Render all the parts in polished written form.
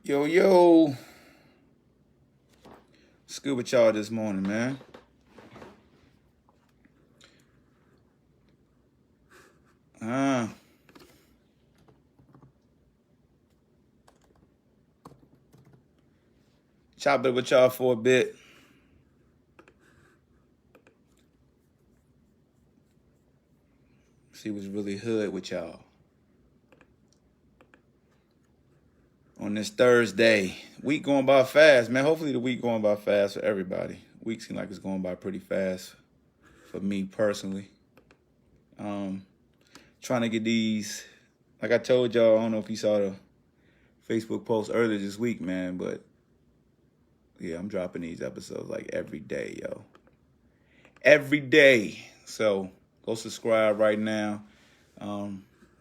Yo, yo. What's good with y'all this morning, man? Chop it with y'all for a bit. See what's really hood with y'all. On this Thursday. Week going by fast, man. Hopefully the week going by fast for everybody. Week seems like it's going by pretty fast for me personally. Trying to get these, like I told y'all, I don't know if you saw the Facebook post earlier this week, man, but yeah, I'm dropping these episodes like every day, yo. Every day. So go subscribe right now.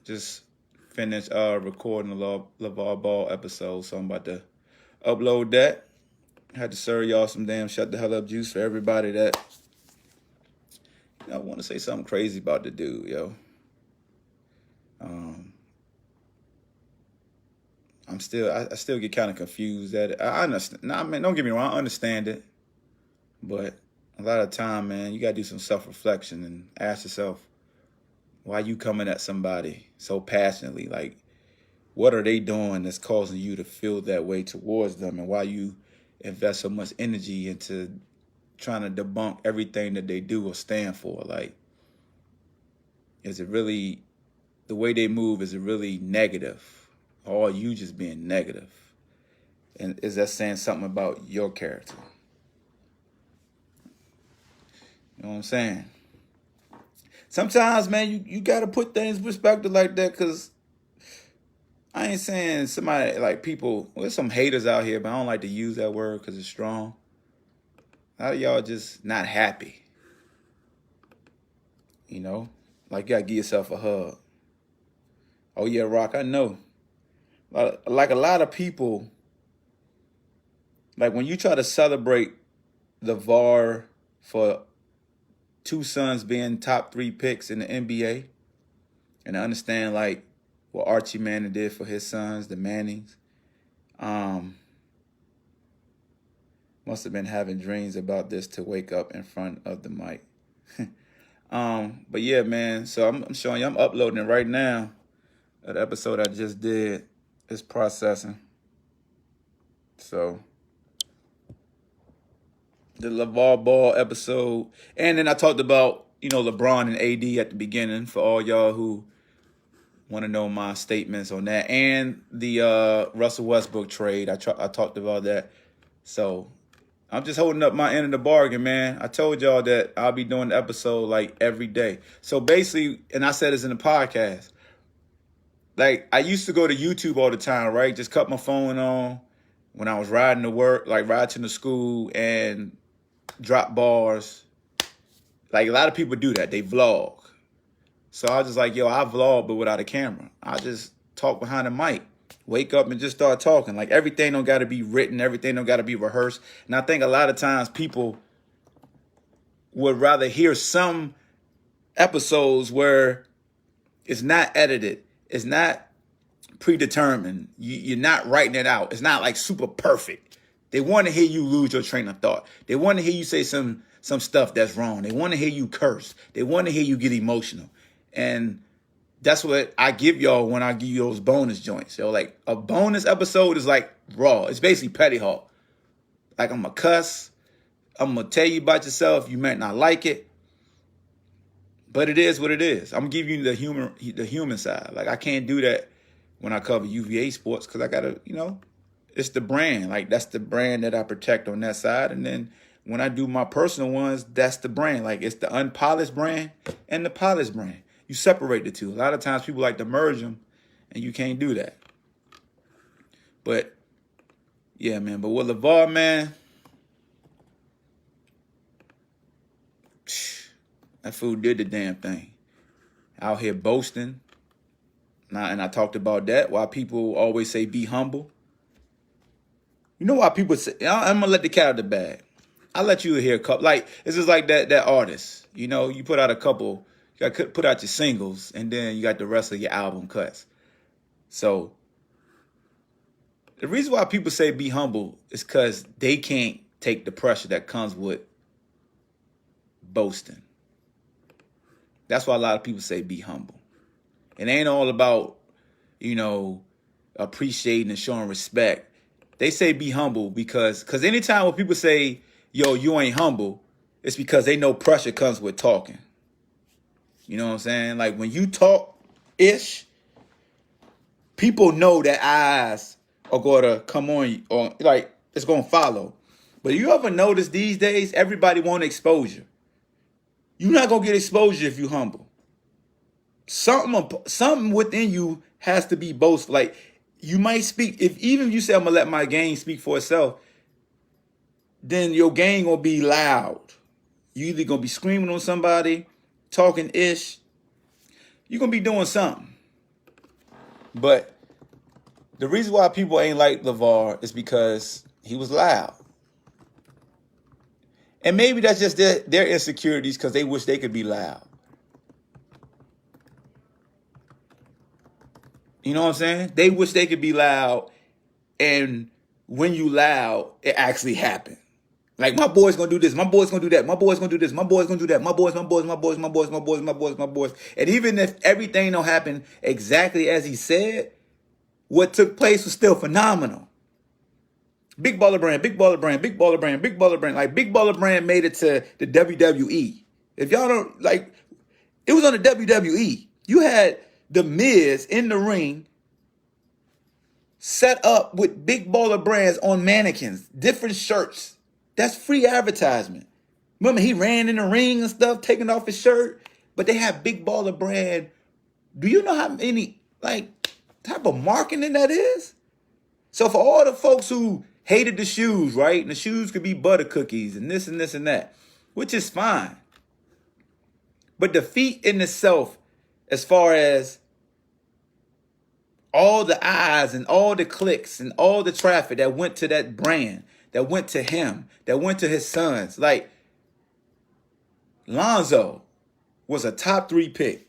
Just finished recording the Lavar Ball episode, so I'm about to upload that. Had to serve y'all some damn shut the hell up juice for everybody that I want to say something crazy about the dude, yo. I still get kind of confused at it. I understand. Nah, man, don't get me wrong. I understand it, but a lot of time, man, you gotta do some self-reflection and ask yourself, why you coming at somebody so passionately? Like, what are they doing that's causing you to feel that way towards them, and why you invest so much energy into trying to debunk everything that they do or stand for? Like, is it really the way they move? Is it really negative? Or are you just being negative? And is that saying something about your character? You know what I'm saying? Sometimes, man, you got to put things in perspective like that, because I ain't saying somebody, like people, well, there's some haters out here, but I don't like to use that word because it's strong. A lot of y'all just not happy. You know? Like, you got to give yourself a hug. Oh, yeah, Rock, I know. Like a lot of people, like when you try to celebrate Lavar for two sons being top 3 picks in the NBA, and I understand like what Archie Manning did for his sons, the Mannings, must have been having dreams about this to wake up in front of the mic. But yeah, man, so I'm showing you, I'm uploading it right now. That episode I just did is processing. So the Lavar Ball episode, and then I talked about, LeBron and AD at the beginning for all y'all who want to know my statements on that, and the Russell Westbrook trade. I talked about that. So I'm just holding up my end of the bargain, man. I told y'all that I'll be doing the episode like every day. So basically, and I said this in the podcast, like I used to go to YouTube all the time, right? Just cut my phone on when I was riding to work, like riding to school, and drop bars. Like a lot of people do that. They vlog. So I was just like, yo, I vlog, but without a camera. I just talk behind the mic. Wake up and just start talking. Like everything don't got to be written. Everything don't got to be rehearsed. And I think a lot of times people would rather hear some episodes where it's not edited. It's not predetermined. You're not writing it out. It's not like super perfect. They want to hear you lose your train of thought. They want to hear you say some stuff that's wrong. They want to hear you curse. They want to hear you get emotional. And that's what I give y'all when I give you those bonus joints. So like a bonus episode is like raw. It's basically Petty Hawk. Like I'm going to cuss. I'm going to tell you about yourself. You might not like it. But it is what it is. I'm going to give you the human side. Like I can't do that when I cover UVA sports because I got to, it's the brand. Like that's the brand that I protect on that side. And then when I do my personal ones, that's the brand. Like it's the unpolished brand and the polished brand. You separate the two. A lot of times people like to merge them, and you can't do that. But, yeah, man. But with Lavar, man, that fool did the damn thing. Out here boasting. And I talked about that, why people always say be humble. You know why people say, I'm going to let the cat out of the bag. I'll let you hear a couple. Like, it's just like that artist. You put out a couple. You got to put out your singles, and then you got the rest of your album cuts. So The reason why people say be humble is because they can't take the pressure that comes with boasting. That's why a lot of people say be humble. It ain't all about, appreciating and showing respect. They say be humble because anytime when people say, yo, you ain't humble, it's because they know pressure comes with talking. You know what I'm saying? Like when you talk-ish, people know that eyes are going to come on you, or like it's going to follow. But you ever notice these days, everybody want exposure. You're not going to get exposure if you humble. Something within you has to be boastful. Like you might speak, even if you say I'm going to let my game speak for itself, then your game going to be loud. You either going to be screaming on somebody, talking ish. You're going to be doing something. But the reason why people ain't like Lavar is because he was loud. And maybe that's just their insecurities because they wish they could be loud. You know what I'm saying? They wish they could be loud. And when you loud, it actually happened. Like my boy's gonna do this, my boy's gonna do that, my boy's gonna do this, my boy's gonna do that, my boys. And even if everything don't happen exactly as he said, what took place was still phenomenal. Big baller brand. Like Big Baller Brand made it to the WWE. If y'all don't like, it was on the WWE. You had The Miz in the ring set up with Big Baller Brands on mannequins, different shirts. That's free advertisement. Remember, he ran in the ring and stuff, taking off his shirt. But they have Big Baller Brand. Do you know how many, type of marketing that is? So for all the folks who hated the shoes, right? And the shoes could be butter cookies and this and this and that, which is fine. But the feat in itself, as far as all the eyes and all the clicks and all the traffic that went to that brand, that went to him, that went to his sons. Like, Lonzo was a top 3 pick.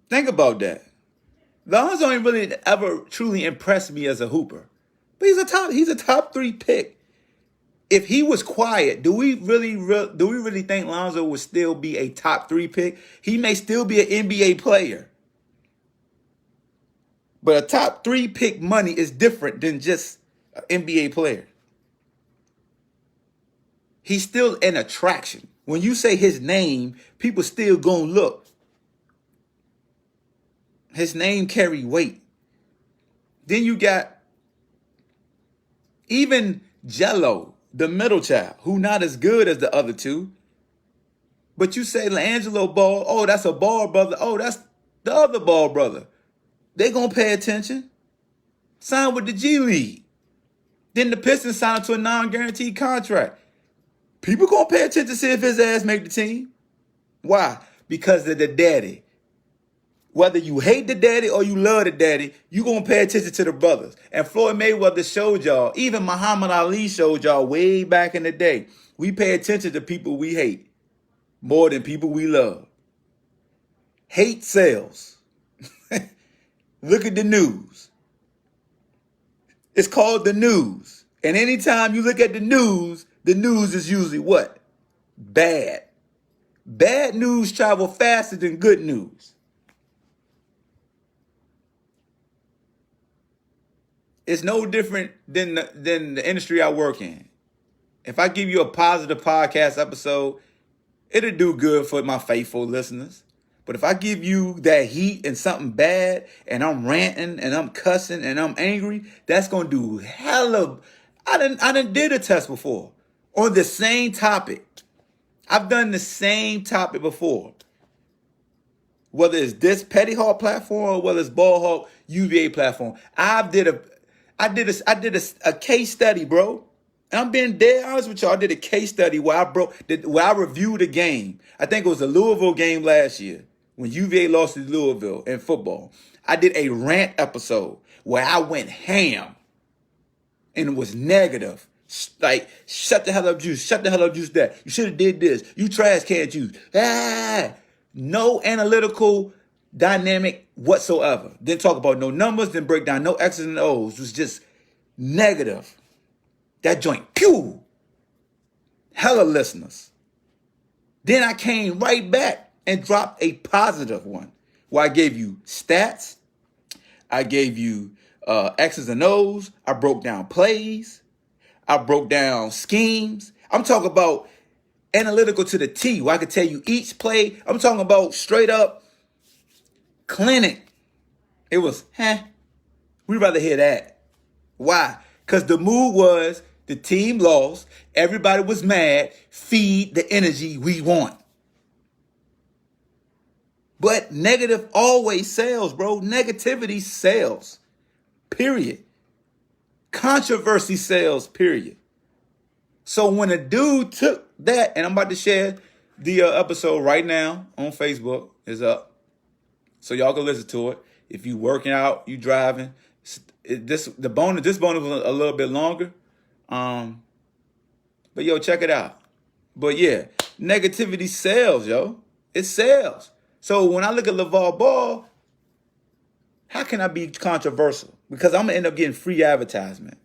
Think about that. Lonzo ain't really ever truly impressed me as a hooper. But he's a top 3 pick. If he was quiet, do we really think Lonzo would still be a top 3 pick? He may still be an NBA player. But a top 3 pick money is different than just an NBA player. He's still an attraction. When you say his name, people still gonna look. His name carry weight. Then you got even Jello, the middle child, who not as good as the other two. But you say LaAngelo Ball, oh, that's a Ball brother. Oh, that's the other Ball brother. They gonna pay attention. Sign with the G League. Then the Pistons signed to a non-guaranteed contract. People gonna pay attention to see if his ass make the team. Why? Because of the daddy. Whether you hate the daddy or you love the daddy, you gonna pay attention to the brothers. And Floyd Mayweather showed y'all, even Muhammad Ali showed y'all way back in the day. We pay attention to people we hate more than people we love. Hate sells. Look at the news. It's called the news. And anytime you look at the news is usually what? Bad. Bad news travel faster than good news. It's no different than the industry I work in. If I give you a positive podcast episode, it'll do good for my faithful listeners. But if I give you that heat and something bad, and I'm ranting and I'm cussing and I'm angry, that's gonna do hella. I done did a test before on the same topic. I've done the same topic before. Whether it's this Petty Hawk platform or whether it's BallHawk UVA platform, I did a case study, bro. And I'm being dead honest with y'all. I did a case study where I reviewed a game. I think it was a Louisville game last year when UVA lost to Louisville in football. I did a rant episode where I went ham and it was negative. Like, shut the hell up, Juice. Shut the hell up, Juice. That you should have did this. You trash can't use. No analytical, dynamic whatsoever. Didn't talk about no numbers, didn't break down no X's and O's. It was just negative. That joint, pew, hella listeners. Then I came right back and dropped a positive one where I gave you stats. I gave you X's and O's. I broke down plays. I broke down schemes. I'm talking about analytical to the T, where I could tell you each play. I'm talking about straight up clinic. It was, we'd rather hear that. Why? Because the mood was the team lost. Everybody was mad. Feed the energy we want. But negative always sells, bro. Negativity sells. Period. Controversy sells, period. So when a dude took that, and I'm about to share the episode right now on Facebook, is up. So y'all can listen to it. If you working out, you driving. This bonus was a little bit longer. But yo, check it out. But yeah, negativity sells, yo. It sells. So when I look at LaVar Ball, how can I be controversial? Because I'm gonna end up getting free advertisement.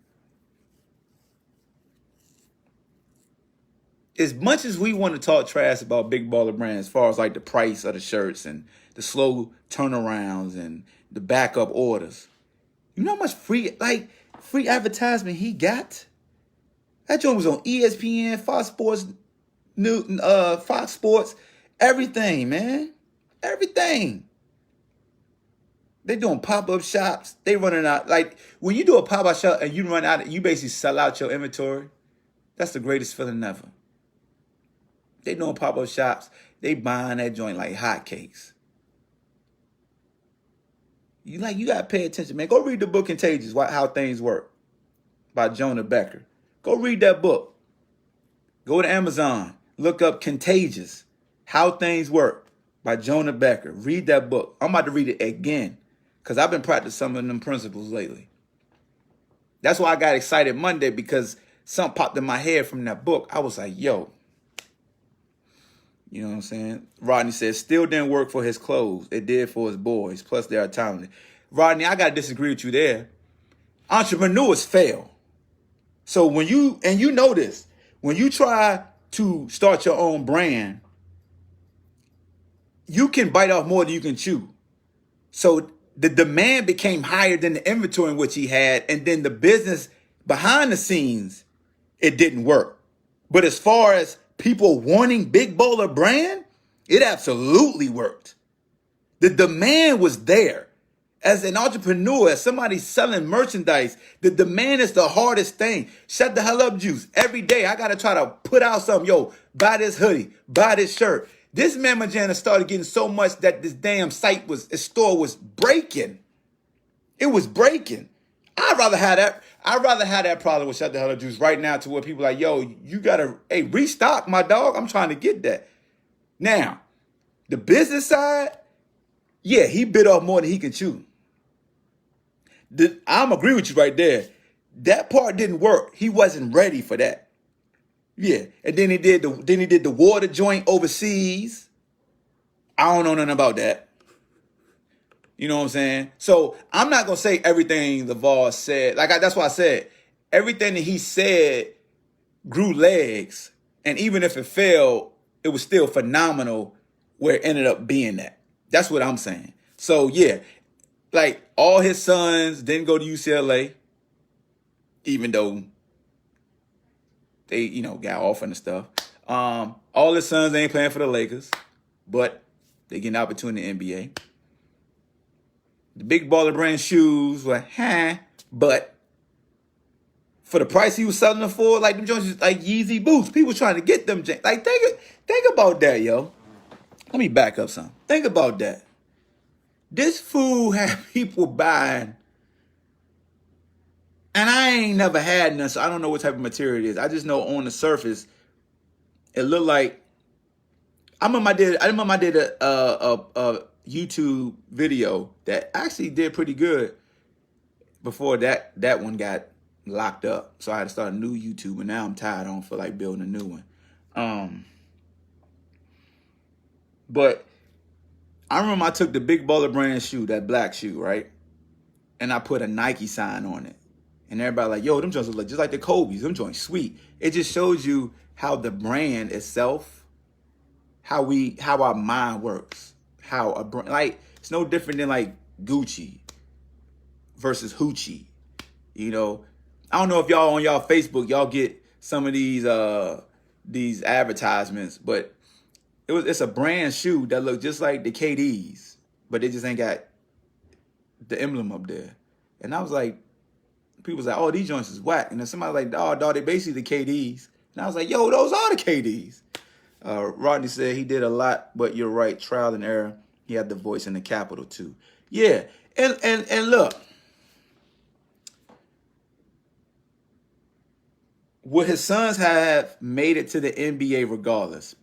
As much as we want to talk trash about big baller brands, as far as like the price of the shirts and the slow turnarounds and the backup orders, you know how much free advertisement he got? That joint was on ESPN, Fox Sports, Fox Sports, everything, man, everything. They doing pop-up shops. They running out. Like when you do a pop-up shop and you run out, you basically sell out your inventory. That's the greatest feeling ever. They doing pop-up shops. They buying that joint like hotcakes. You gotta pay attention, man. Go read the book Contagious, How Things Work by Jonah Becker. Go read that book. Go to Amazon. Look up Contagious, How Things Work by Jonah Becker. Read that book. I'm about to read it again because I've been practicing some of them principles lately. That's why I got excited Monday, because something popped in my head from that book. I was like, yo. You know what I'm saying? Rodney says, still didn't work for his clothes. It did for his boys. Plus, they are talented. Rodney, I got to disagree with you there. Entrepreneurs fail. So when you know this, when you try to start your own brand, you can bite off more than you can chew. So the demand became higher than the inventory in which he had. And then the business behind the scenes, it didn't work. But as far as people wanting big baller brand, it absolutely worked. The demand was there. As an entrepreneur, as somebody selling merchandise, the demand is the hardest thing. Shut the hell up, Juice. Every day I got to try to put out something. Yo, buy this hoodie, buy this shirt. This Mamma Jana started getting so much that this damn store was breaking. It was breaking. I'd rather have that problem with Shut the Hell Up Juice right now, to where people are like, yo, you gotta restock, my dog. I'm trying to get that. Now, the business side, yeah, he bit off more than he can chew. I'm agree with you right there. That part didn't work. He wasn't ready for that. Yeah, and then he did the water joint overseas. I don't know nothing about that. You know what I'm saying? So I'm not gonna say everything LaVar said. That's why I said everything that he said grew legs, and even if it failed, it was still phenomenal where it ended up being that. That's what I'm saying. So yeah, like all his sons didn't go to UCLA, even though they, got off and stuff. All his sons ain't playing for the Lakers, but they get an opportunity in the NBA. The big baller brand shoes were, but for the price he was selling them for, like them joints, like Yeezy boots, people trying to get them. Like think about that, yo. Let me back up some. Think about that. This fool had people buying, and I ain't never had none, so I don't know what type of material it is. I just know on the surface, it looked like. I remember I did a YouTube video that actually did pretty good before that one got locked up. So I had to start a new YouTube, and now I'm tired. I don't feel like building a new one. But I remember I took the Big Baller brand shoe, that black shoe, right? And I put a Nike sign on it. And everybody like, yo, them joints look just like the Kobe's. Them joints sweet. It just shows you how the brand itself, how our mind works. How a brand, like, it's no different than like Gucci versus Hoochie. You know, I don't know if y'all on y'all Facebook, y'all get some of these advertisements, but it's a brand shoe that look just like the KDs, but they just ain't got the emblem up there. And I was like, people was like, oh, these joints is whack. And then somebody like, oh, dog, they basically the KDs. And I was like, yo, those are the KDs. Rodney said he did a lot, but you're right, trial and error. He had the voice in the capital too. Yeah, and look, would his sons have made it to the NBA regardless?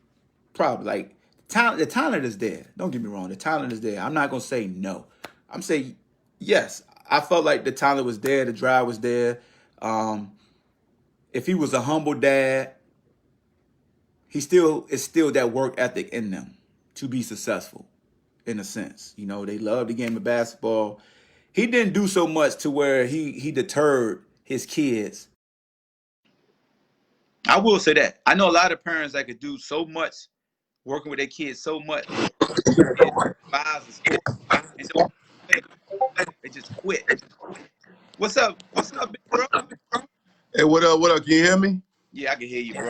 Probably. Like the talent is there. Don't get me wrong, the talent is there. I'm not gonna say no. I'm saying yes. I felt like the talent was there, the drive was there. If he was a humble dad, it's still that work ethic in them to be successful, in a sense. You know, they love the game of basketball. He didn't do so much to where he deterred his kids. I will say that. I know a lot of parents that could do so much working with their kids so much, buys the sport, and so they just quit. What's up? What's up, big bro? Hey, what up? What up? Can you hear me? Yeah, I can hear you, bro.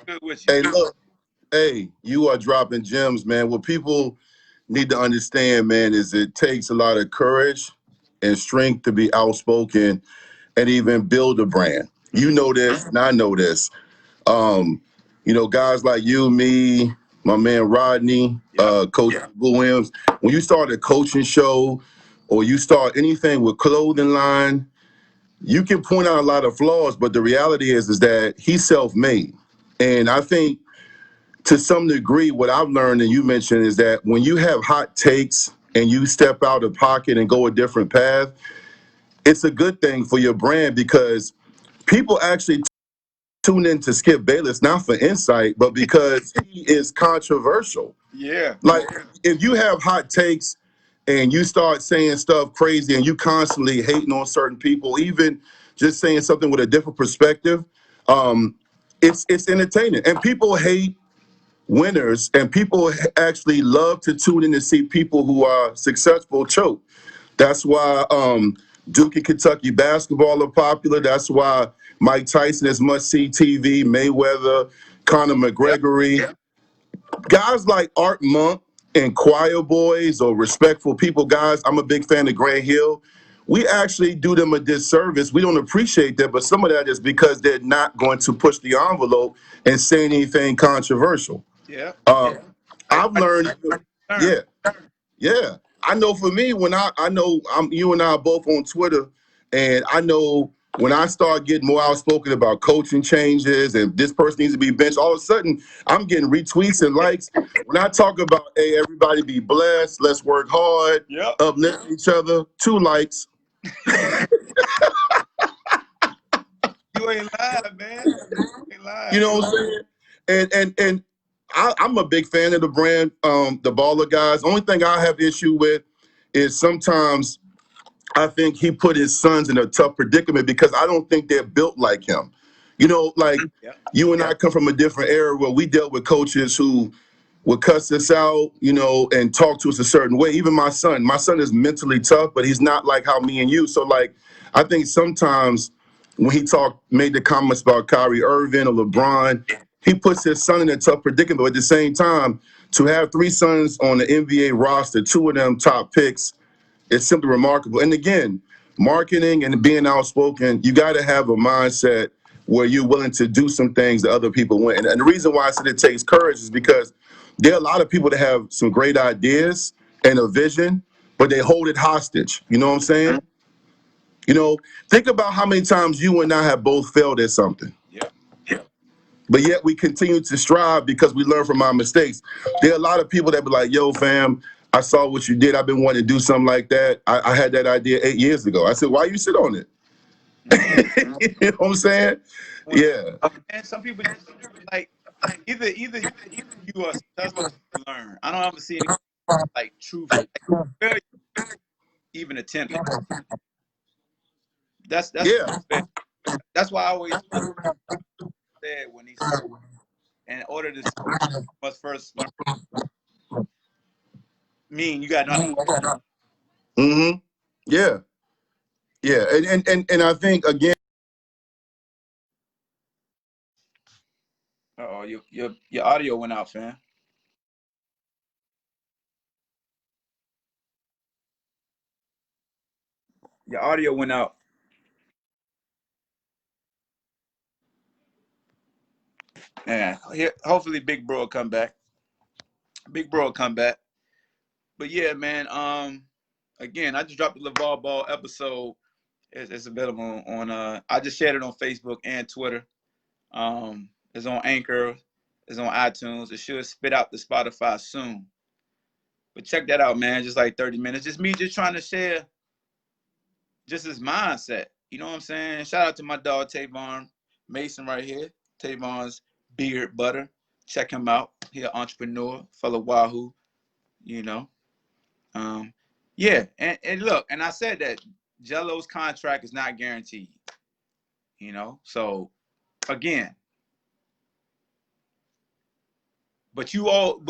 Good with you. Hey, look. Hey, you are dropping gems, man. What people need to understand, man, is it takes a lot of courage and strength to be outspoken and even build a brand. You know this, and I know this. Guys like you, me, my man Rodney, Coach Williams, when you start a coaching show or you start anything with clothing line, you can point out a lot of flaws, but the reality is that he's self-made. And I think to some degree, what I've learned, and you mentioned, is that when you have hot takes and you step out of pocket and go a different path, it's a good thing for your brand because people actually tune in to Skip Bayless, not for insight, but because he is controversial. Yeah. Like, if you have hot takes and you start saying stuff crazy and you constantly hating on certain people, even just saying something with a different perspective, it's entertaining. And people hate winners, and people actually love to tune in to see people who are successful choke. That's why Duke and Kentucky basketball are popular. That's why Mike Tyson is must-see TV, Mayweather, Conor McGregor. Yep. Guys like Art Monk and Choir Boys or Respectful People guys, I'm a big fan of Grant Hill. We actually do them a disservice. We don't appreciate that, but some of that is because they're not going to push the envelope and say anything controversial. Yeah. I've learned, yeah. Yeah, I know for me, when I know you and I are both on Twitter, and I know when I start getting more outspoken about coaching changes and this person needs to be benched, all of a sudden I'm getting retweets and likes. When I talk about, hey, everybody be blessed, let's work hard, uplift each other, 2 likes. You ain't lying, man. You ain't lying. You know what I'm saying? And I'm a big fan of the brand, the Baller guys. Only thing I have issue with is sometimes I think he put his sons in a tough predicament because I don't think they're built like him. You know, like you and I come from a different era where we dealt with coaches who would cuss us out, you know, and talk to us a certain way. Even my son is mentally tough, but he's not like how me and you. So, like, I think sometimes when he made the comments about Kyrie Irving or LeBron, he puts his son in a tough predicament. But at the same time, to have 3 sons on the NBA roster, 2 of them top picks, it's simply remarkable. And again, marketing and being outspoken, you got to have a mindset where you're willing to do some things that other people won't. And the reason why I said it takes courage is because there are a lot of people that have some great ideas and a vision, but they hold it hostage. You know what I'm saying? You know, think about how many times you and I have both failed at something. Yeah. But yet we continue to strive because we learn from our mistakes. There are a lot of people that be like, yo, fam, I saw what you did. I've been wanting to do something like that. I had that idea 8 years ago. I said, why you sit on it? You know what I'm saying? Yeah. And some people just like either you are successful or you learn. I don't ever see any like truth, like, even attempt. Yeah. That's why I always said when he said, in order to must first learn, mean you got nothing. Mm-hmm. Yeah. Yeah. And I think again. Oh, your audio went out, fam. Your audio went out. Yeah. Hopefully Big Bro will come back. Big Bro will come back. But yeah, man. Again, I just dropped the Lavar Ball episode. It's available on. I just shared it on Facebook and Twitter. It's on Anchor. It's on iTunes. It should spit out the Spotify soon. But check that out, man. Just like 30 minutes. Just me just trying to share just his mindset. You know what I'm saying? Shout out to my dog Tavon Mason right here. Tavon's Beard Butter. Check him out. He an entrepreneur, fellow Wahoo, you know. Yeah, and look, and I said that Jello's contract is not guaranteed. You know, so again, but y'all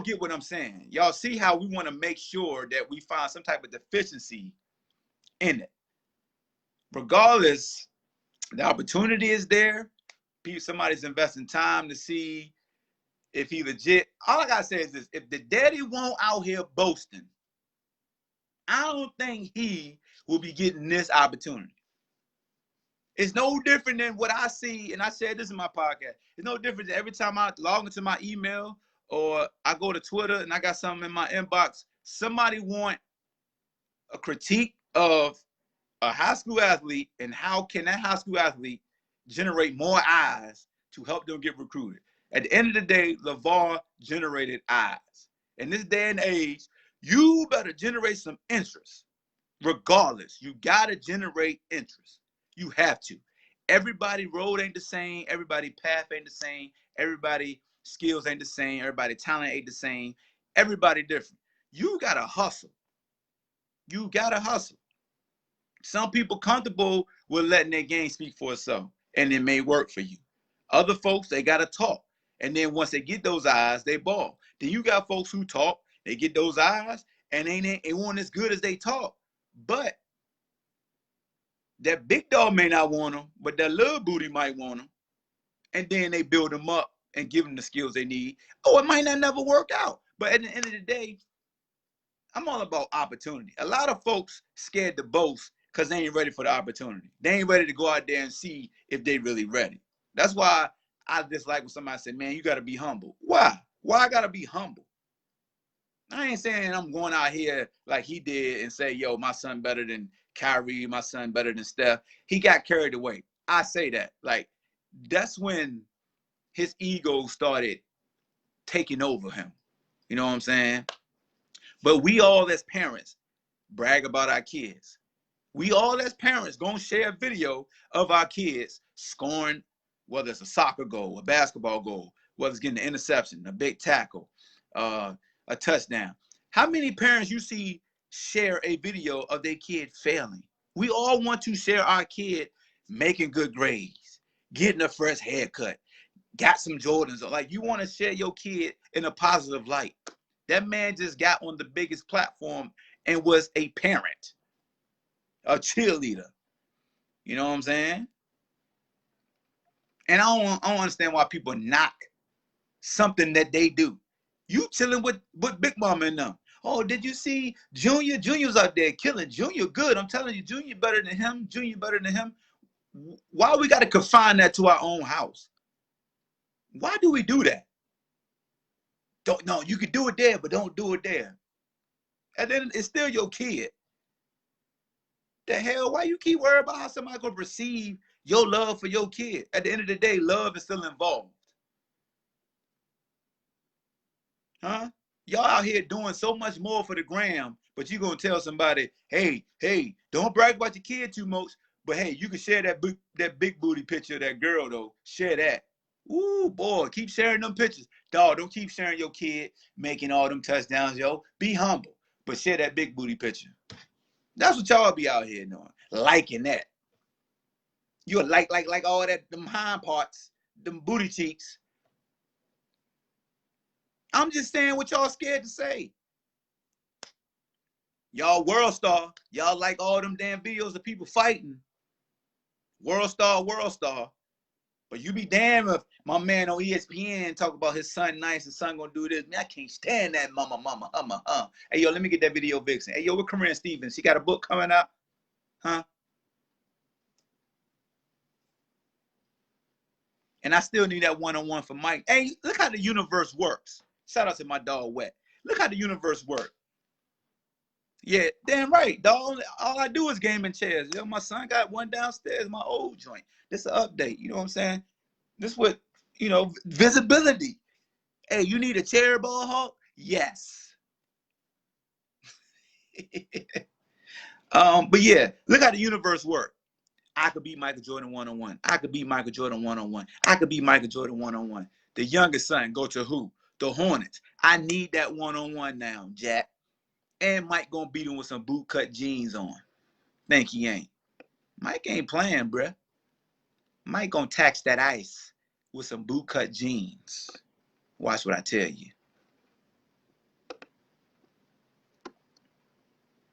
get what I'm saying. Y'all see how we want to make sure that we find some type of deficiency in it. Regardless, the opportunity is there. Somebody's investing time to see if he legit. All I gotta say is this: if the daddy won't out here boasting, I don't think he will be getting this opportunity. It's no different than what I see, and I said this in my podcast. It's no different than every time I log into my email or I go to Twitter and I got something in my inbox. Somebody want a critique of a high school athlete and how can that high school athlete generate more eyes to help them get recruited. At the end of the day, Lavar generated eyes. In this day and age, you better generate some interest. Regardless, you gotta generate interest. You have to. Everybody road ain't the same. Everybody path ain't the same. Everybody skills ain't the same. Everybody talent ain't the same. Everybody different. You gotta hustle. You gotta hustle. Some people comfortable with letting their game speak for itself, and it may work for you. Other folks, they gotta talk, and then once they get those eyes, they ball. Then you got folks who talk, they get those eyes, and it weren't as good as they talk. But that big dog may not want them, but that little booty might want them, and then they build them up and give them the skills they need. Oh, it might not never work out, but at the end of the day, I'm all about opportunity. A lot of folks scared to boast because they ain't ready for the opportunity. They ain't ready to go out there and see if they really ready. That's why I dislike when somebody say, man, you got to be humble. Why? Why I got to be humble? I ain't saying I'm going out here like he did and say, yo, my son better than Kyrie, my son better than Steph. He got carried away. I say that. Like, that's when his ego started taking over him. You know what I'm saying? But we all as parents brag about our kids. We all as parents gonna share a video of our kids scoring, whether it's a soccer goal, a basketball goal, whether it's getting an interception, a big tackle, a touchdown. How many parents you see share a video of their kid failing? We all want to share our kid making good grades, getting a fresh haircut, got some Jordans. Like, you want to share your kid in a positive light. That man just got on the biggest platform and was a parent, a cheerleader. You know what I'm saying? And I don't understand why people knock something that they do. You chilling with Big Mama and them. Oh, did you see Junior? Junior's out there killing. Junior good. I'm telling you, Junior better than him. Junior better than him. Why we got to confine that to our own house? Why do we do that? Don't no, you can do it there, but don't do it there. And then it's still your kid. The hell, why you keep worrying about how somebody gonna perceive your love for your kid? At the end of the day, love is still involved. Huh? Y'all out here doing so much more for the gram, but you gonna tell somebody, hey, don't brag about your kid too much. But hey, you can share that big booty picture of that girl though. Share that. Ooh, boy, keep sharing them pictures. Dog, don't keep sharing your kid making all them touchdowns, yo. Be humble, but share that big booty picture. That's what y'all be out here doing, liking that. You like all that, them hind parts, them booty cheeks. I'm just saying what y'all scared to say. Y'all world star. Y'all like all them damn videos of people fighting. World star, world star. But you be damn if my man on ESPN talk about his son nice, his son gonna do this. Man, I can't stand that mama. Hey, yo, let me get that video vixen. Hey, yo, with Corinne Stevens. She got a book coming out? Huh? And I still need that one-on-one for Mike. Hey, look how the universe works. Shout out to my dog, Wet. Look how the universe works. Yeah, damn right, dog. All I do is gaming chairs. Yo, my son got one downstairs, my old joint. This an update. You know what I'm saying? This what, visibility. Hey, you need a chair, BallHawk? Yes. But yeah, look how the universe works. I could beat Michael Jordan one-on-one. I could beat Michael Jordan one-on-one. I could beat Michael Jordan one-on-one. The youngest son go to who? The Hornets. I need that one-on-one now, Jack. And Mike gonna beat him with some bootcut jeans on. Think he ain't. Mike ain't playing, bruh. Mike gonna tax that ice with some bootcut jeans. Watch what I tell you.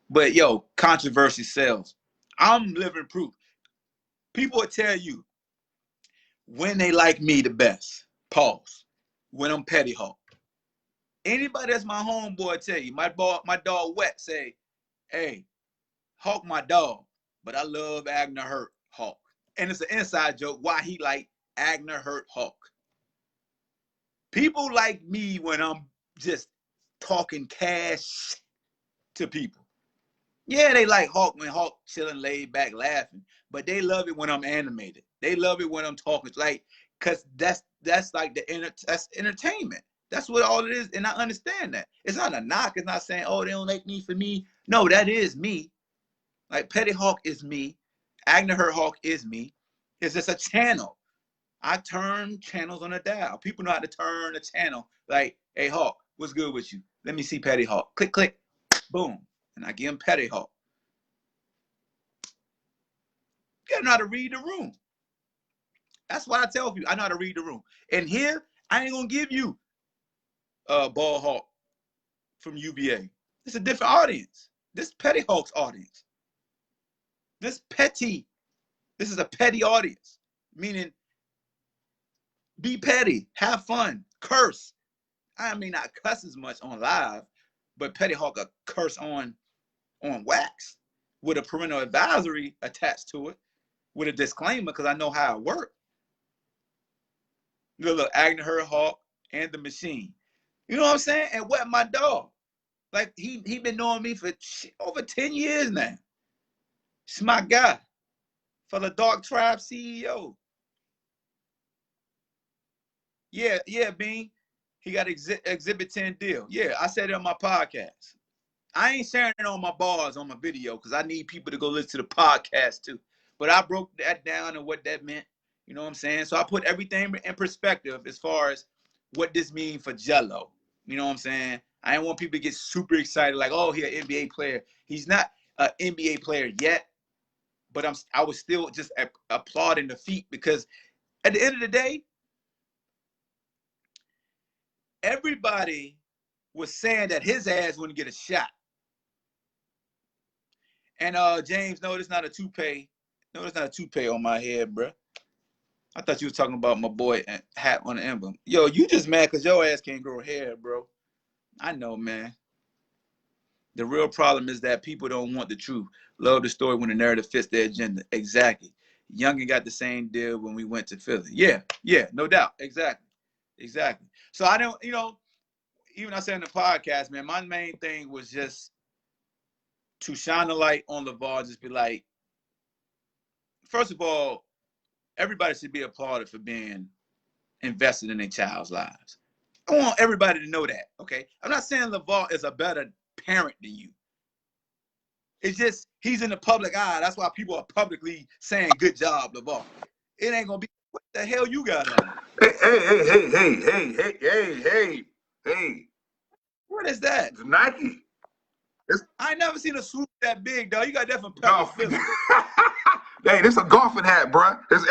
But yo, controversy sells. I'm living proof. People will tell you when they like me the best. Pause. When I'm Petty Hawk. Anybody that's my homeboy tell you, my dog Wet say, hey, Hawk my dog, but I love Agner Hurt Hawk. And it's an inside joke why he like Agner Hurt Hawk. People like me when I'm just talking cash to people. Yeah, they like Hawk when Hawk chilling, laid back, laughing, but they love it when I'm animated. They love it when I'm talking, like, cause that's like that's entertainment. That's what all it is, and I understand that. It's not a knock. It's not saying, oh, they don't like me for me. No, that is me. Like Petty Hawk is me. Agner Hurt Hawk is me. It's just a channel. I turn channels on a dial. People know how to turn a channel. Like, hey Hawk, what's good with you? Let me see Petty Hawk. Click, click, boom. And I give him Petty Hawk. You gotta know how to read the room. That's what I tell people. I know how to read the room. And here, I ain't gonna give you BallHawk from UVA. It's a different audience. This Petty Hawk's audience. This is a petty audience. Meaning, be petty, have fun, curse. I mean, not cuss as much on live, but Petty Hawk a curse on wax with a parental advisory attached to it, with a disclaimer, because I know how it works. Look, Agner Hurt Hawk and the Machine. You know what I'm saying? And Wet my dog. Like he been knowing me for over 10 years now. It's my guy. For the Dark Tribe CEO. Yeah, Bean. He got Exhibit 10 deal. Yeah, I said it on my podcast. I ain't sharing it on my bars on my video because I need people to go listen to the podcast too. But I broke that down and what that meant. You know what I'm saying? So I put everything in perspective as far as what this means for Jello. You know what I'm saying? I didn't want people to get super excited like, oh, he's an NBA player. He's not an NBA player yet, but I was still just applauding the feat because at the end of the day, everybody was saying that his ass wouldn't get a shot. And James, no, it's not a toupee. No, it's not a toupee on my head, bro. I thought you was talking about my boy hat on the emblem. Yo, you just mad because your ass can't grow hair, bro. I know, man. The real problem is that people don't want the truth. Love the story when the narrative fits their agenda. Exactly. Youngin got the same deal when we went to Philly. Yeah, no doubt. Exactly. So I don't, even I said in the podcast, man, my main thing was just to shine a light on Lavar, just be like, first of all, everybody should be applauded for being invested in their child's lives. I want everybody to know that, okay? I'm not saying Lavar is a better parent than you. It's just he's in the public eye. That's why people are publicly saying, good job, Lavar. It ain't going to be The hell you got on? Hey. What is that? It's Nike. I ain't never seen a swoop that big, dog. You got that from Golf. Pepper Phillips. Hey, this a golfing hat, bro. It's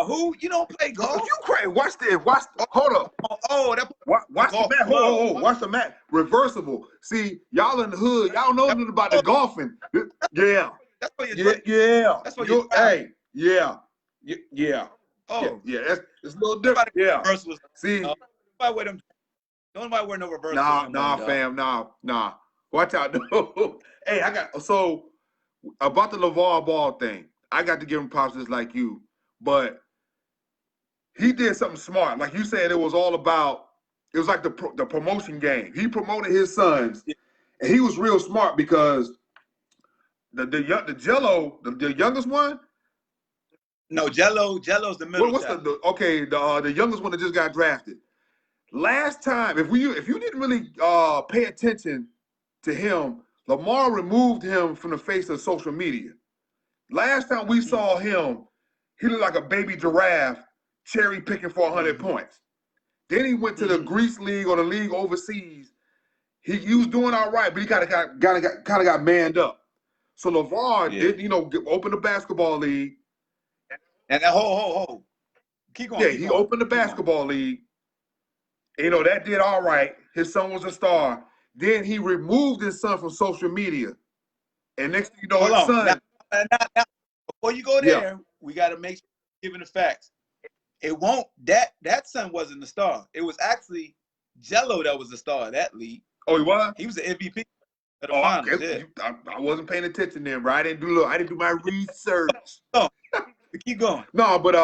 Who? You don't play golf? you crazy? Watch this. Hold up. That Watch the mat. Watch the mat. Reversible. See, y'all in the hood. Y'all know nothing about the golfing. Yeah. That's what Yeah. That's what you. Hey. Yeah. Oh. Yeah. It's a little different. Yeah. Reversibles. See. Nobody wear them. Nobody wear no reversibles. Nah, fam. Nah. Watch out. No. Hey, so about the Lavar Ball thing. I got to give him props just like you, but he did something smart. Like you said, it was like the promotion game. He promoted his sons, and he was real smart because the Jello, the youngest one. No, Jello's the middle. What's the youngest one that just got drafted? Last time, if you didn't really pay attention to him, Lamar removed him from the face of social media. Last time we saw him, he looked like a baby giraffe cherry picking for 100 points. Then he went to the Greece League or the league overseas. He was doing all right, but he kind of got manned up. So Lavar did, open the basketball league. And ho. Keep going. Yeah, he opened the basketball league. That did all right. His son was a star. Then he removed his son from social media. And next thing you know, his son. Now, before you go there, we got to make sure we're giving the facts. It won't, that son wasn't the star. It was actually Jello that was the star of that league. Oh, he was? He was the MVP of the finals. Okay. I wasn't paying attention then, bro. I didn't do my research. Keep going. No, but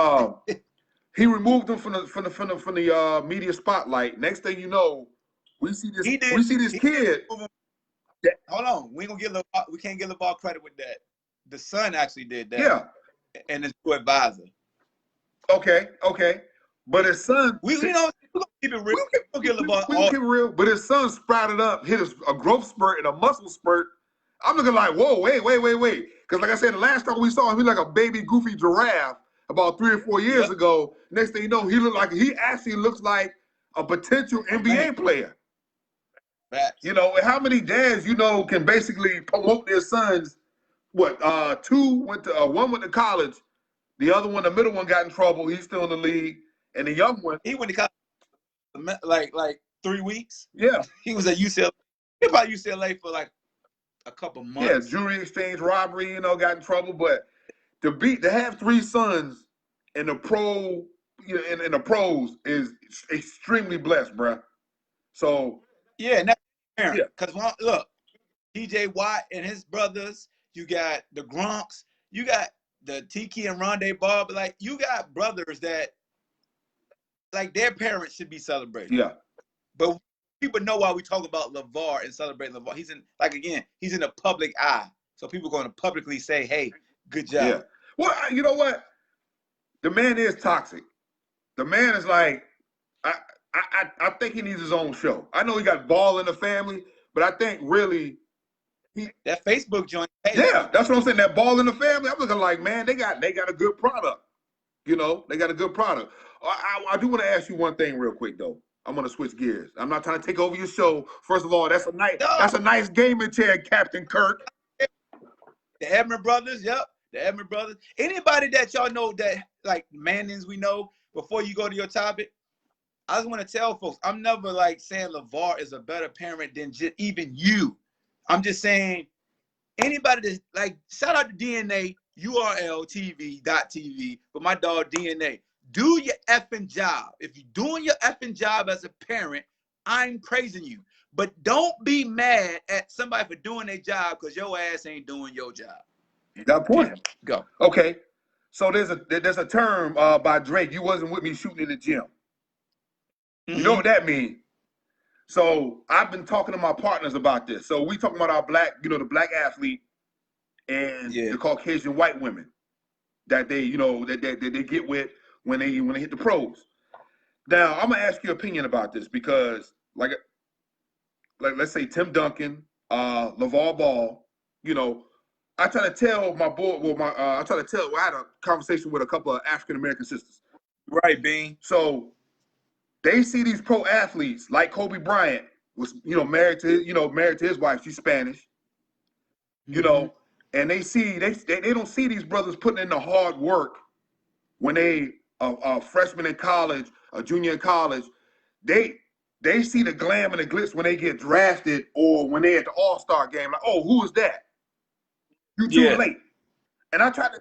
he removed him from the media spotlight. Next thing you know, we see this kid. Hold on, we can't give LeVar credit with that. The son actually did that. Yeah, and his advisor. Okay, but his son. We're gonna keep it real. We keep it real. But his son sprouted up, hit a growth spurt and a muscle spurt. I'm looking like, whoa, wait. Because like I said, the last time we saw him, he was like a baby goofy giraffe about 3 or 4 years ago. Next thing you know, he actually looks like a potential NBA player. Facts. How many dads can basically promote their sons? What? One went to college. The other one, the middle one, got in trouble. He's still in the league, and the young one, he went to college like 3 weeks. Yeah, he was at UCLA. He was at UCLA for like a couple months. Yeah, jewelry exchange robbery. Got in trouble, but to have 3 sons in the pro, in the pros is extremely blessed, bruh. So because look, TJ Watt and his brothers. You got the Gronks. You got the Tiki and Rondé Barber. Like, you got brothers that, like, their parents should be celebrated. Yeah. But people know why we talk about Lavar and celebrate Lavar. He's in the public eye. So people are going to publicly say, hey, good job. Yeah. Well, you know what? The man is toxic. The man is like, I think he needs his own show. I know he got ball in the family, but I think really that Facebook joint. Yeah, that's what I'm saying. That ball in the family. I'm looking like, man, they got a good product. They got a good product. I do want to ask you one thing real quick though. I'm gonna switch gears. I'm not trying to take over your show. First of all, that's a nice gaming chair, Captain Kirk. The Edmond brothers, yep. The Edmond brothers. Anybody that y'all know that like Mannings we know, before you go to your topic, I just want to tell folks, I'm never like saying Lavar is a better parent than just even you. I'm just saying anybody that's like, shout out to DNA, URL.TV for my dog DNA. Do your effing job. If you're doing your effing job as a parent, I'm praising you. But don't be mad at somebody for doing their job because your ass ain't doing your job. You got a point. Yeah, go. Okay. So there's a term by Drake, you wasn't with me shooting in the gym. You know what that means? So I've been talking to my partners about this. So we talking about our black, the black athlete and the Caucasian white women that they, that they get with when they hit the pros. Now I'm gonna ask your opinion about this because like let's say Tim Duncan, LaVar Ball, I try to tell my boy, I had a conversation with a couple of African American sisters. Right, Bean. So they see these pro athletes like Kobe Bryant was, married to his wife. She's Spanish, and they don't see these brothers putting in the hard work when they a freshman in college, a junior in college. They see the glam and the glitz when they get drafted or when they at the All-Star game. Like, oh, who is that? You too late. And I try to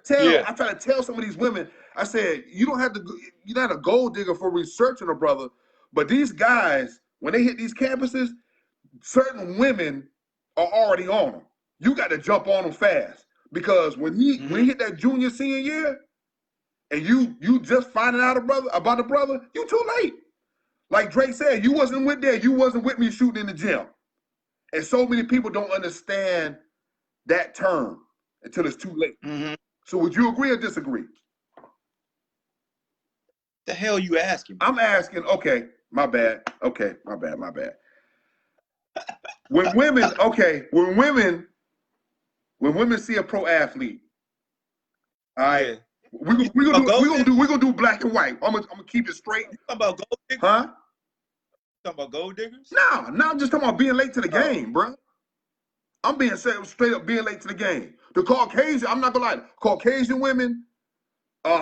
tell some of these women, I said, you're not a gold digger for researching a brother, but these guys, when they hit these campuses, certain women are already on them. You got to jump on them fast because when he hit that junior senior year, and you just finding out about the brother, you too late. Like Drake said, you wasn't with me shooting in the gym. And so many people don't understand that term until it's too late. So would you agree or disagree? The hell you asking? I'm asking, okay, my bad. When women see a pro athlete, all right, we're gonna do black and white. I'm gonna keep it straight. You talking about gold diggers? Huh? You talking about gold diggers? No, I'm just talking about being late to the game, bro. I'm being straight up being late to the game. The Caucasian, I'm not gonna lie, Caucasian women,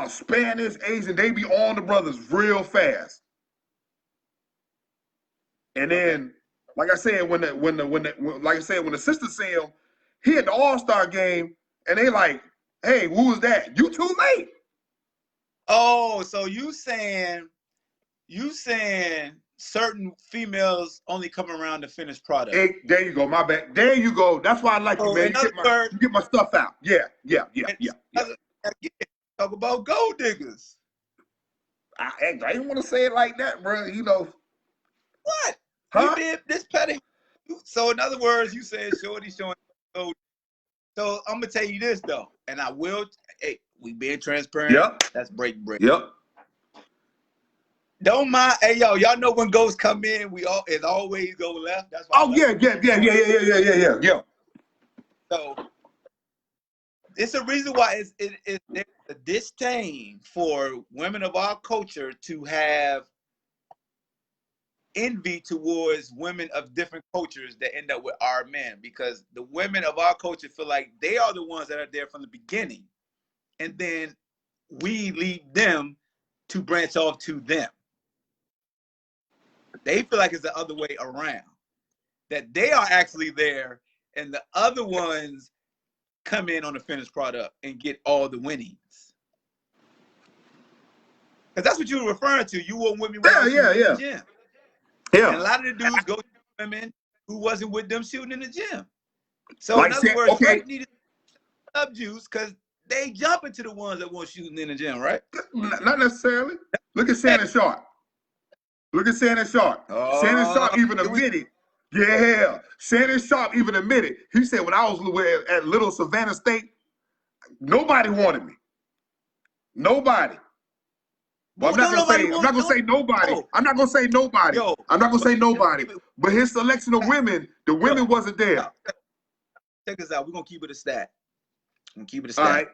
Spanish, Asian, they be on the brothers real fast. And then, like I said, when the sisters see him, he at the All-Star game, and they like, hey, who was that? You too late. Oh, so you saying certain females only come around to finished product. Hey, there you go, my bad. There you go. That's why I like you, man. You get my stuff out. Yeah. Talk about gold diggers. I didn't want to say it like that, bro. What? Huh? You did this petty. So in other words, you said shorty showing gold. So I'm gonna tell you this though, and I will. Hey, we being transparent. Yep. That's break. Yep. Don't mind. Hey, y'all know when ghosts come in, it always go left. That's why. Oh yeah. So it's a reason why there's a disdain for women of our culture to have envy towards women of different cultures that end up with our men, because the women of our culture feel like they are the ones that are there from the beginning, and then we lead them to branch off to them. They feel like it's the other way around, that they are actually there and the other ones come in on the finished product and get all the winnings. Because that's what you were referring to. You weren't with me when I was shooting in the gym. Yeah. And a lot of the dudes go to women who wasn't with them shooting in the gym. So in other words, Drake needed up juice because they jump into the ones that weren't shooting in the gym, right? Not necessarily. Look at Shannon Sharp. Shannon Sharp even admitted. Yeah. Shannon Sharp even admitted. He said, when I was at Little Savannah State, nobody wanted me. Nobody. Well, I'm not gonna say nobody. I'm not gonna say nobody. I'm not gonna say nobody. But his selection of women, the women wasn't there. Check this out. We're gonna keep it a stat. All right.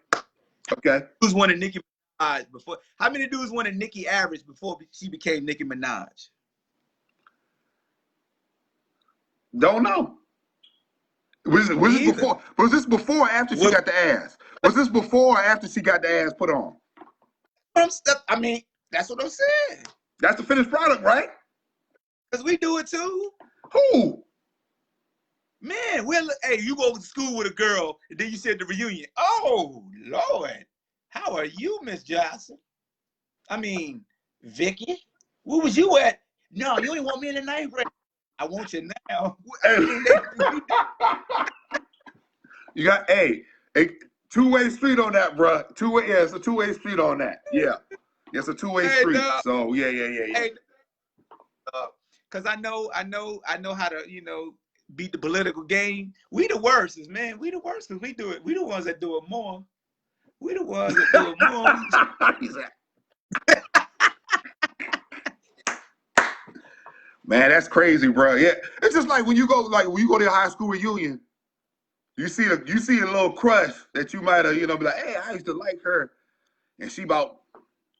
Okay. Who's wanted Nicki Minaj before? How many dudes wanted Nicki Average before she became Nicki Minaj? Don't know. Was this before or after she got the ass? Was this before or after she got the ass put on? I mean, that's what I'm saying. That's the finished product, right? Because we do it too. Who? Man, hey, you go to school with a girl, and then you said the reunion. Oh, Lord. How are you, Miss Johnson? I mean, Vicky, where was you at? No, you didn't want me in the ninth grade. I want you now. You got a two-way street on that, bro. It's a two-way street on that. Yeah. It's a two-way street. So yeah. Hey, because I know how to, beat the political game. We the worst, man. We the worst because we do it. We the ones that do it more. We the ones that do it more. Man, that's crazy, bro. Yeah, it's just like when you go to your high school reunion, You see a little crush that you might have, be like, hey, I used to like her, and she about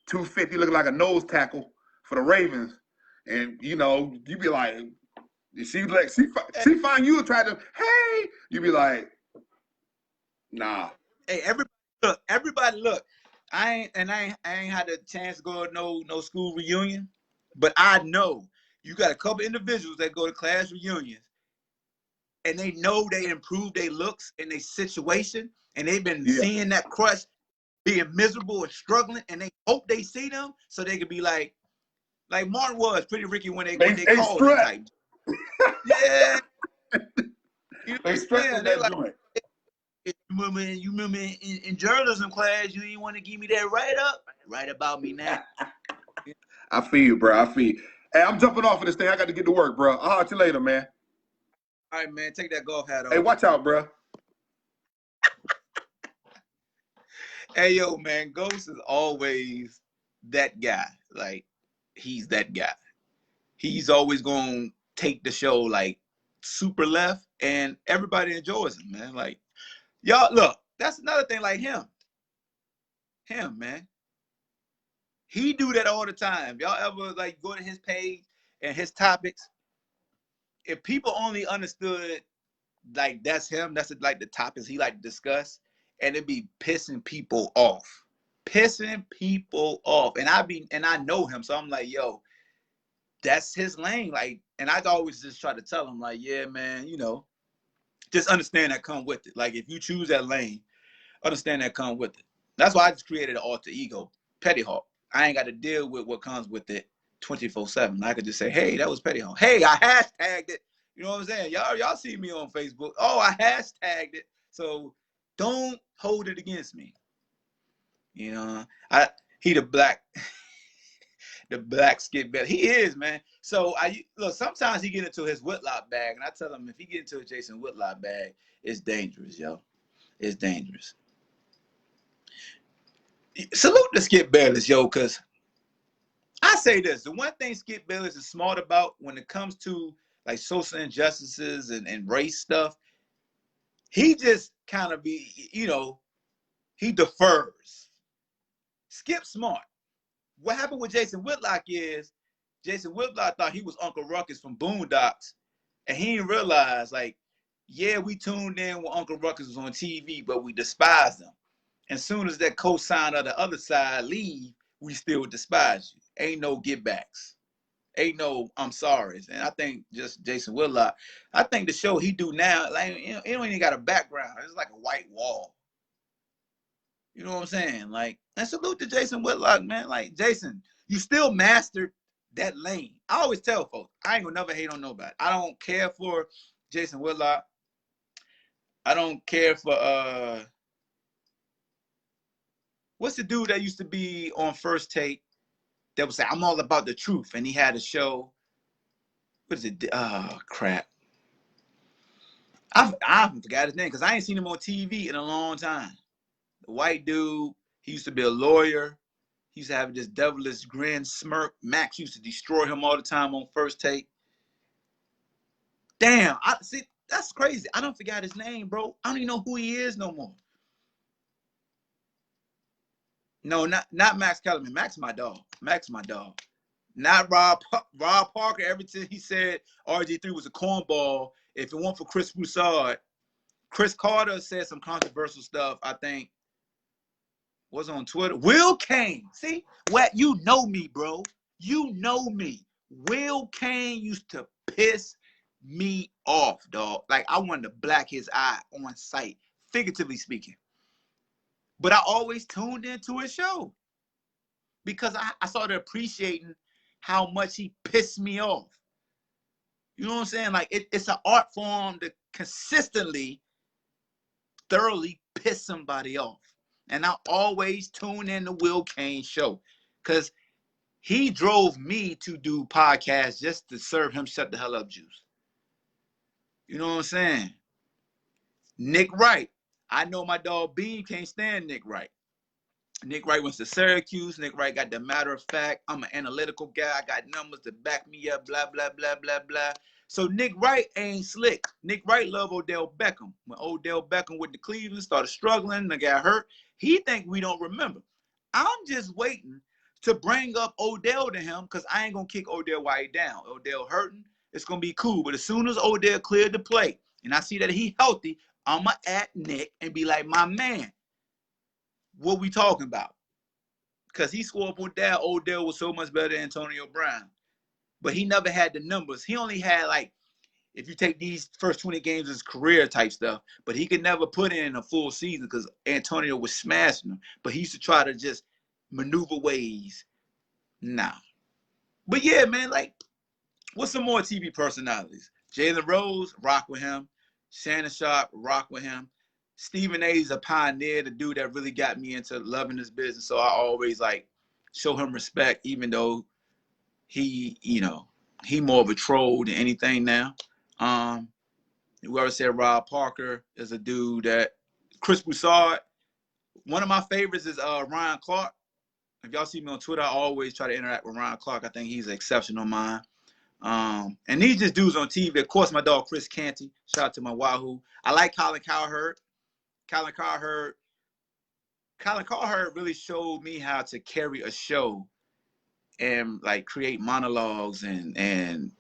250, looking like a nose tackle for the Ravens, and you be like, she find you attractive, hey, you be like, nah. Hey, everybody look. I ain't had a chance to go to no school reunion, but I know you got a couple individuals that go to class reunions and they know they improve their looks and their situation, and they've been seeing that crush being miserable and struggling, and they hope they see them so they could be like Martin was Pretty Ricky when they called him type. Yeah. You know They stressing that like, joint. you remember in journalism class, you didn't want to give me that write about me now. I feel you, bro. I feel you. Hey, I'm jumping off of this thing. I got to get to work, bro. I'll holler at you later, man. All right, man. Take that golf hat off. Hey, watch out, bro. Hey, yo, man. Ghost is always that guy. Like, he's that guy. He's always going to take the show, like, super left, and everybody enjoys him, man. Like, y'all, look, that's another thing, like him, man. He do that all the time. Y'all ever, like, go to his page and his topics? If people only understood, like, that's him, that's, like, the topics he like to discuss, and it'd be pissing people off. And I know him, so I'm like, yo, that's his lane. Like, and I always just try to tell him, like, yeah, man, just understand that come with it. Like, if you choose that lane, understand that come with it. That's why I just created an alter ego, Petty Hawk. I ain't got to deal with what comes with it 24/7. I could just say, hey, that was Petty Hawk. Hey, I hashtagged it. You know what I'm saying? Y'all see me on Facebook. Oh, I hashtagged it. So don't hold it against me. He the black skit belly. He is, man. So look, sometimes he get into his Whitlock bag, and I tell him if he get into a Jason Whitlock bag, it's dangerous, yo. It's dangerous. Salute to Skip Bayless, yo, because I say this. The one thing Skip Bayless is smart about when it comes to like social injustices and race stuff, he just kind of he defers. Skip smart. What happened with Jason Whitlock is Jason Whitlock thought he was Uncle Ruckus from Boondocks, and he didn't realize, like, yeah, we tuned in when Uncle Ruckus was on TV, but we despised him. As soon as that cosign of the other side leave, we still despise you. Ain't no get backs. Ain't no I'm sorry. And I think just Jason Whitlock, I think the show he do now, like, it don't even got a background. It's like a white wall. You know what I'm saying? Like, and salute to Jason Whitlock, man. Like, Jason, you still mastered that lane. I always tell folks, I ain't gonna never hate on nobody. I don't care for Jason Whitlock. I don't care for what's the dude that used to be on First Take that would say, I'm all about the truth, and he had a show. What is it? Oh, crap. I forgot his name because I ain't seen him on TV in a long time. The white dude, he used to be a lawyer. He used to have this devilish grin, smirk. Max used to destroy him all the time on First Take. Damn, see, that's crazy. I don't forget his name, bro. I don't even know who he is no more. No, not Max Kellerman. Max my dog. Not Rob Parker. Everything he said, RG3 was a cornball. If it weren't for Chris Broussard, Chris Carter said some controversial stuff, I think, was on Twitter. Will Kane. See? What? You know me, bro. You know me. Will Kane used to piss me off, dog. Like, I wanted to black his eye on sight, figuratively speaking. But I always tuned into his show because I started appreciating how much he pissed me off. You know what I'm saying? Like, it's an art form to consistently, thoroughly piss somebody off. And I always tune in the Will Kane show because he drove me to do podcasts just to serve him shut the hell up juice. You know what I'm saying? Nick Wright. I know my dog Bean can't stand Nick Wright. Nick Wright went to Syracuse. Nick Wright got the matter of fact. I'm an analytical guy. I got numbers to back me up, blah, blah, blah, blah, blah. So Nick Wright ain't slick. Nick Wright love Odell Beckham. When Odell Beckham with the Cleveland started struggling and got hurt, he think we don't remember. I'm just waiting to bring up Odell to him because I ain't gonna kick Odell White down. Odell hurting, it's gonna be cool. But as soon as Odell cleared the play and I see that he healthy, I'ma at Nick and be like, my man, what we talking about? Because he swore up on that Odell was so much better than Antonio Brown. But he never had the numbers. He only had, like, if you take these first 20 games as career type stuff, but he could never put in a full season because Antonio was smashing him. But he used to try to just maneuver ways. Nah. But yeah, man, like, what's some more TV personalities? Jalen Rose, rock with him. Shannon Sharp, rock with him. Stephen A. is a pioneer, the dude that really got me into loving this business. So I always like show him respect, even though he, he more of a troll than anything now. Whoever said Rob Parker is a dude that Chris Broussard. One of my favorites is Ryan Clark. If y'all see me on Twitter, I always try to interact with Ryan Clark. I think he's an exceptional mind. And these just dudes on TV. Of course, my dog Chris Canty. Shout out to my Wahoo. I like Colin Cowherd. Colin Cowherd really showed me how to carry a show and like create monologues and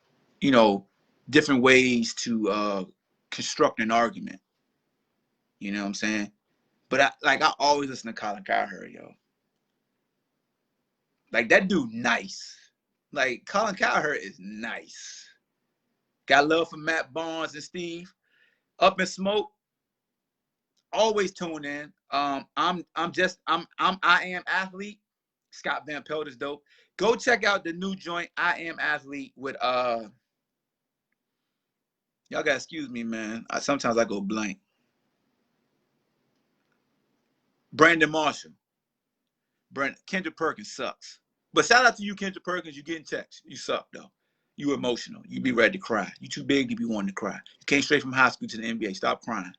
different ways to construct an argument. You know what I'm saying? But I always listen to Colin Cowherd, yo. Like that dude nice. Like Colin Cowherd is nice. Got love for Matt Barnes and Steve. Up in Smoke. Always tune in. I Am Athlete. Scott Van Pelt is dope. Go check out the new joint, I Am Athlete, with y'all gotta excuse me, man. Sometimes I go blank. Brandon Marshall. Kendra Perkins sucks. But shout out to you, Kendra Perkins. You getting text. You suck though. You emotional. You be ready to cry. You too big to be wanting to cry. You came straight from high school to the NBA. Stop crying.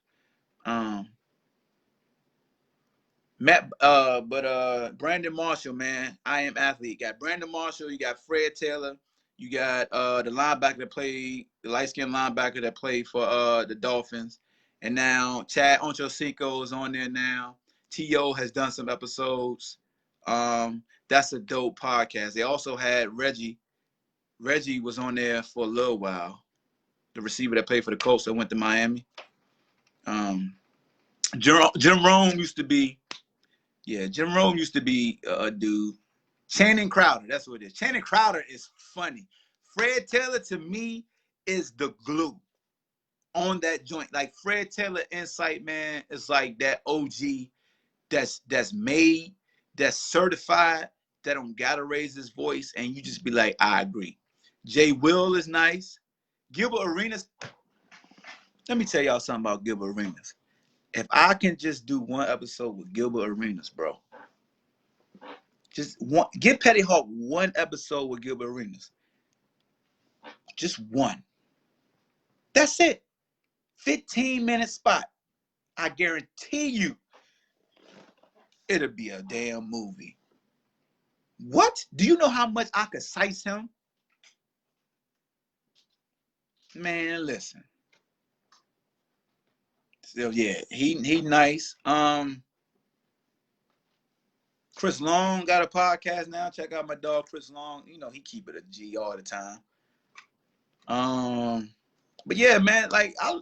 Brandon Marshall, man, I Am Athlete. Got Brandon Marshall, you got Fred Taylor, you got the linebacker that played, the light-skinned linebacker that played for the Dolphins. And now Chad Ochocinco is on there now. T.O. has done some episodes. That's a dope podcast. They also had Reggie. Reggie was on there for a little while. The receiver that played for the Colts that went to Miami. Jim Rome used to be Jim Rome used to be a dude. Channing Crowder, that's what it is. Channing Crowder is funny. Fred Taylor, to me, is the glue on that joint. Like Fred Taylor Insight, man, is like that OG that's made, that's certified, that don't gotta raise his voice, and you just be like, I agree. Jay Will is nice. Gilbert Arenas. Let me tell y'all something about Gilbert Arenas. If I can just do one episode with Gilbert Arenas, bro. Just one, give Petty Hawk one episode with Gilbert Arenas. Just one. That's it. 15-minute spot. I guarantee you it'll be a damn movie. What? Do you know how much I could size him? Man, listen. So yeah, he nice. Chris Long got a podcast now. Check out my dog Chris Long. You know he keep it a G all the time. But yeah, man, like I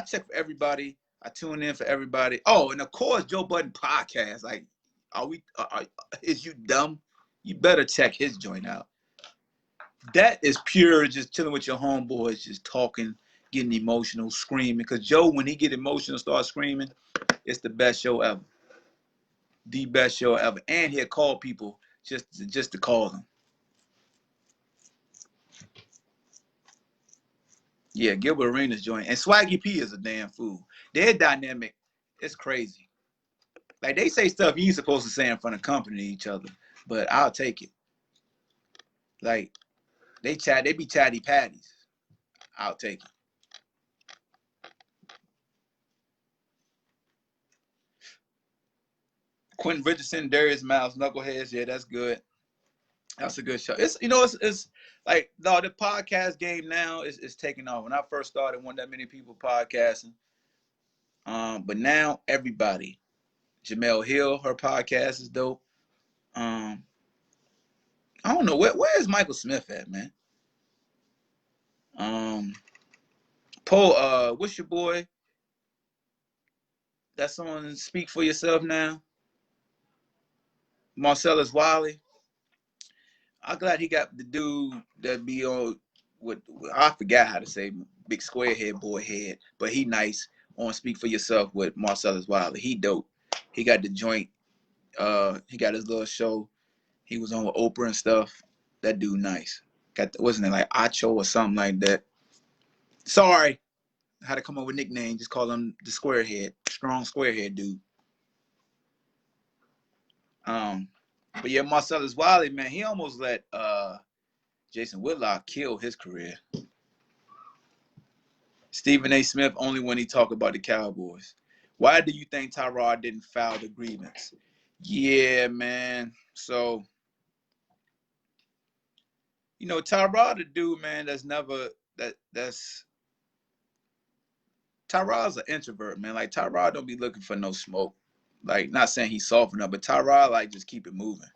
check for everybody. I tune in for everybody. Oh, and of course Joe Budden podcast. Like, is you dumb? You better check his joint out. That is pure just chilling with your homeboys, just talking, getting emotional, screaming. Because Joe, when he get emotional, start screaming, it's the best show ever. The best show ever. And he'll call people just to call them. Yeah, Gilbert Arenas joint. And Swaggy P is a damn fool. Their dynamic is crazy. Like, they say stuff you ain't supposed to say in front of company to each other, but I'll take it. Like, they be chatty patties. I'll take it. Quentin Richardson, Darius Miles, Knuckleheads, yeah, that's good. That's a good show. It's like no, the podcast game now is taking off. When I first started, wasn't that many people podcasting. But now everybody. Jamel Hill, her podcast is dope. I don't know where is Michael Smith at, man. Paul, what's your boy? That's on Speak for Yourself now. Marcellus Wiley. I'm glad he got the dude that be on with I forgot how to say big square head boy head, but he nice on Speak for Yourself with Marcellus Wiley. He dope. He got the joint. He got his little show. He was on with Oprah and stuff. That dude nice. Wasn't it like Acho or something like that? Sorry, I had to come up with a nickname. Just call him the squarehead, strong squarehead dude. But yeah, Marcellus Wiley, man, he almost let Jason Whitlock kill his career. Stephen A. Smith only when he talked about the Cowboys. Why do you think Tyrod didn't file the grievance? Yeah, man. So, Tyrod, a dude, man, that's Tyrod's an introvert, man. Like Tyrod don't be looking for no smoke. Like, not saying he's soft enough, but Tyrod like just keep it moving.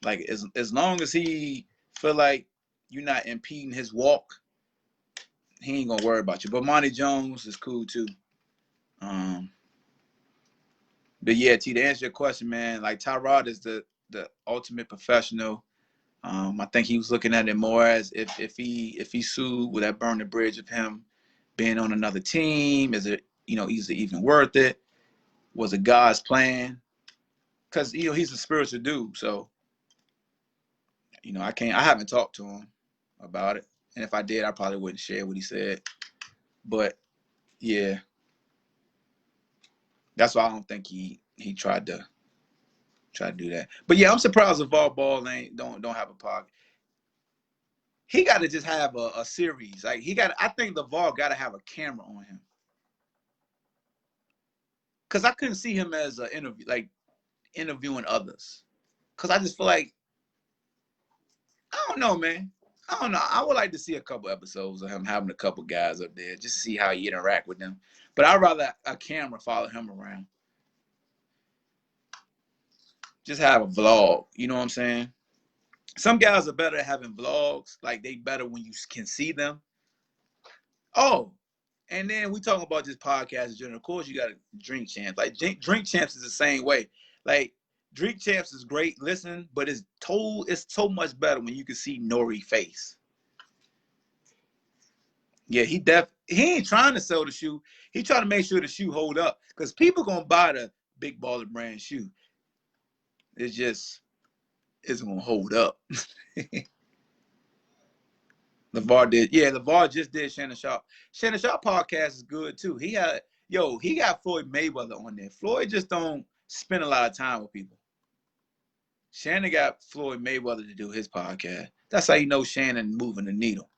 Like as long as he feel like you're not impeding his walk, he ain't gonna worry about you. But Monty Jones is cool too. But yeah, T, to answer your question, man, like Tyrod is the ultimate professional. I think he was looking at it more as if he sued, would that burn the bridge of him being on another team? Is it is it even worth it? Was it God's plan? Because he's a spiritual dude, so I haven't talked to him about it, and if I did, I probably wouldn't share what he said. But yeah, that's why I don't think he tried to do that. But yeah, I'm surprised LeVar Ball don't have a podcast. He got to just have a series. Like I think LeVar got to have a camera on him, because I couldn't see him as an interviewing others. Because I just feel like, I don't know, man. I don't know. I would like to see a couple episodes of him having a couple guys up there just to see how he interact with them. But I'd rather a camera follow him around. Just have a vlog. You know what I'm saying? Some guys are better at having vlogs. Like, they better when you can see them. Oh, and then we talking about this podcast in general. Of course, you got a Drink Champs. Like, Drink Champs is the same way. Like, Drink Champs is great. Listen, but it's so much better when you can see Nori's face. Yeah, he ain't trying to sell the shoe. He trying to make sure the shoe hold up, because people gonna buy the Big Baller Brand shoe. It's just isn't gonna hold up. LeVar just did Shannon Sharp. Shannon Sharp podcast is good too. He got Floyd Mayweather on there. Floyd just don't spend a lot of time with people. Shannon got Floyd Mayweather to do his podcast. That's how you know Shannon moving the needle.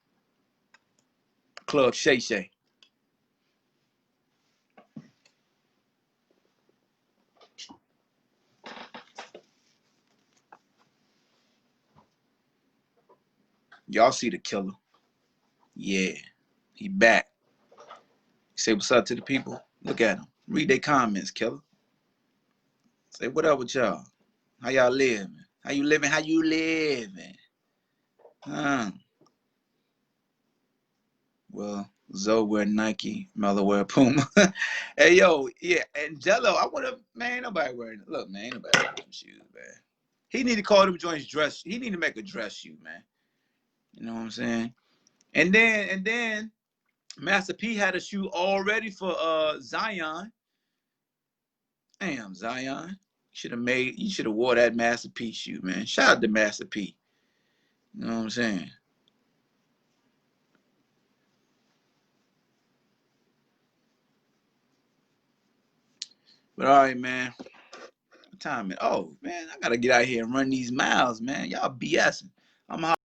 Club Shay Shay. Y'all see the killer. Yeah, he back. Say what's up to the people. Look at him. Read their comments, killer. Say what up with y'all. How y'all living? How you living? How you living? Well, Zoe wear Nike, Mello wear Puma. Hey, yo, yeah, and Jello, I would have, man, nobody wearing, look, man, ain't nobody wearing some shoes, man. He need to call them joints dress. He need to make a dress shoe, man. You know what I'm saying? And then Master P had a shoe all ready for Zion. Damn, Zion. You should have wore that Master P shoe, man. Shout out to Master P. You know what I'm saying? But all right, man. What time is it? Oh, man, I got to get out here and run these miles, man. Y'all BSing. I'm